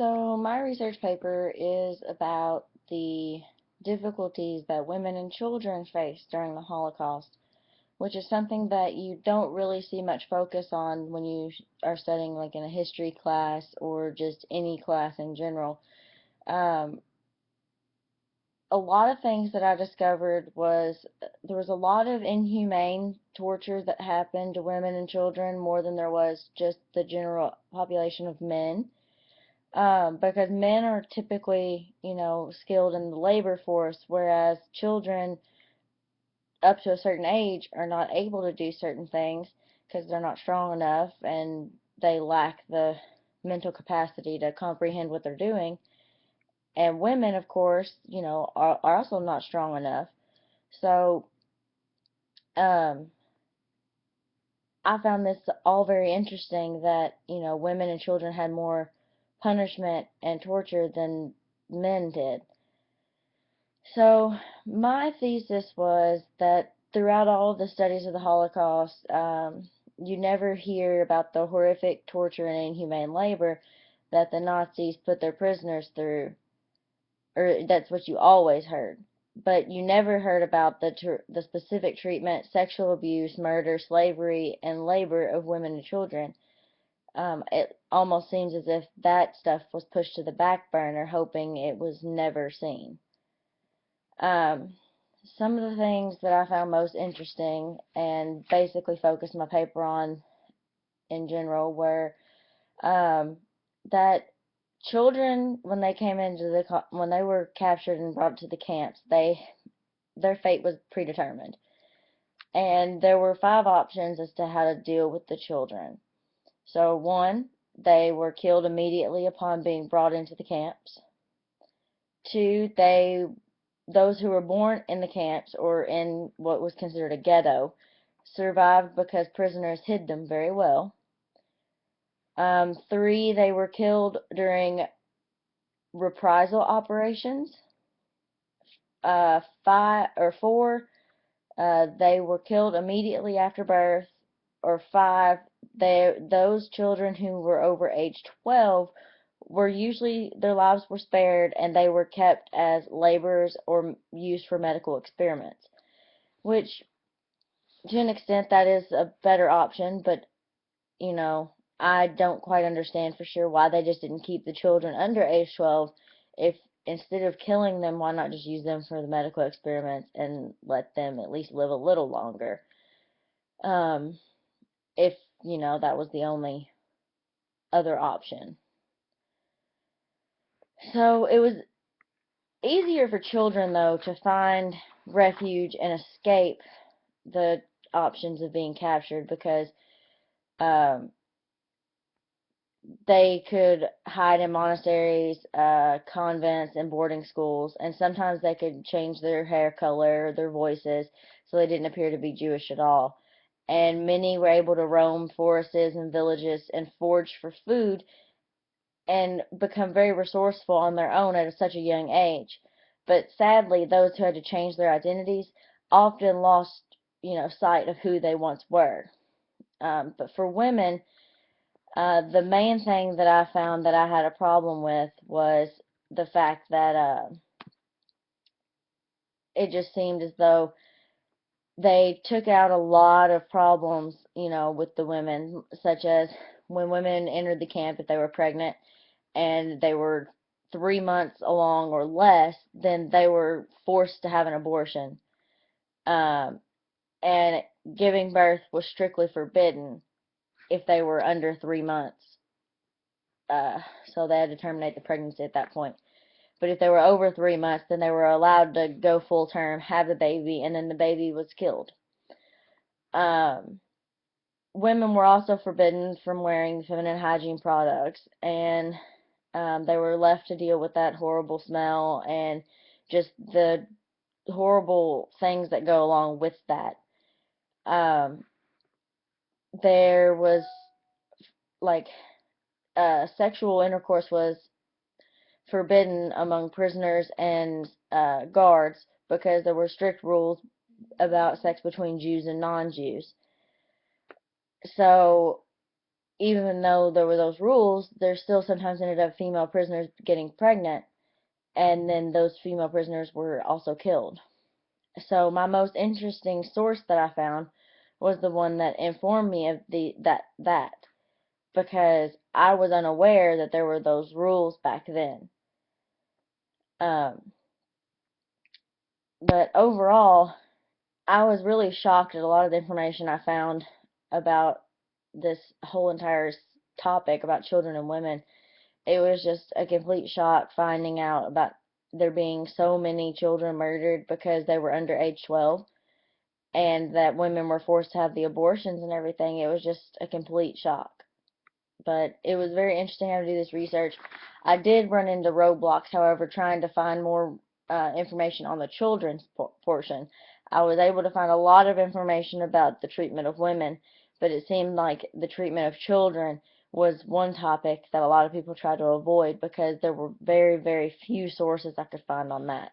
So my research paper is about the difficulties that women and children faced during the Holocaust, which is something that you don't really see much focus on when you are studying like in a history class or just any class in general. Um, a lot of things that I discovered was there was a lot of inhumane torture that happened to women and children more than there was just the general population of men. Because men are typically, skilled in the labor force, whereas children up to a certain age are not able to do certain things because they're not strong enough and they lack the mental capacity to comprehend what they're doing. And women, of course, are also not strong enough. So, um, I found this all very interesting that, women and children had more punishment and torture than men did. So, my thesis was that throughout all of the studies of the Holocaust, you never hear about the horrific torture and inhumane labor that the Nazis put their prisoners through, or that's what you always heard. But you never heard about the specific treatment, sexual abuse, murder, slavery, and labor of women and children. It almost seems as if that stuff was pushed to the back burner, hoping it was never seen. Um, some of the things that I found most interesting and basically focused my paper on in general were um, that children, when they came into when they were captured and brought to the camps, their fate was predetermined, and there were five options as to how to deal with the children. So one, they were killed immediately upon being brought into the camps. Two, those who were born in the camps or in what was considered a ghetto survived because prisoners hid them very well. Three, they were killed during reprisal operations. Five or four, they were killed immediately after birth. Or five, those children who were over age 12 were usually their lives were spared and they were kept as laborers or used for medical experiments, which to an extent that is a better option, but you know, I don't quite understand for sure why they just didn't keep the children under age 12. If instead of killing them, why not just use them for the medical experiments and let them at least live a little longer? Um, if, that was the only other option. So it was easier for children, though, to find refuge and escape the options of being captured because um, they could hide in monasteries, convents, and boarding schools, and sometimes they could change their hair color, their voices, so they didn't appear to be Jewish at all. And many were able to roam forests and villages and forage for food and become very resourceful on their own at such a young age. But sadly, those who had to change their identities often lost, sight of who they once were. But for women, the main thing that I found that I had a problem with was the fact that it just seemed as though they took out a lot of problems, with the women, such as when women entered the camp, if they were pregnant and they were 3 months along or less, then they were forced to have an abortion. Um, and giving birth was strictly forbidden if they were under 3 months. So they had to terminate the pregnancy at that point. But if they were over 3 months, then they were allowed to go full term, have the baby, and then the baby was killed. Um, Women were also forbidden from wearing feminine hygiene products, and they were left to deal with that horrible smell and just the horrible things that go along with that. Um, there was like sexual intercourse was forbidden among prisoners and guards because there were strict rules about sex between Jews and non-Jews. So even though there were those rules, there still sometimes ended up female prisoners getting pregnant, and then those female prisoners were also killed. So my most interesting source that I found was the one that informed me of that because I was unaware that there were those rules back then. Um, but overall, I was really shocked at a lot of the information I found about this whole entire topic about children and women. It was just a complete shock finding out about there being so many children murdered because they were under age 12 and that women were forced to have the abortions and everything. It was just a complete shock. But it was very interesting how to do this research. I did run into roadblocks, however, trying to find more information on the children's portion. I was able to find a lot of information about the treatment of women, but it seemed like the treatment of children was one topic that a lot of people tried to avoid because there were very, very few sources I could find on that.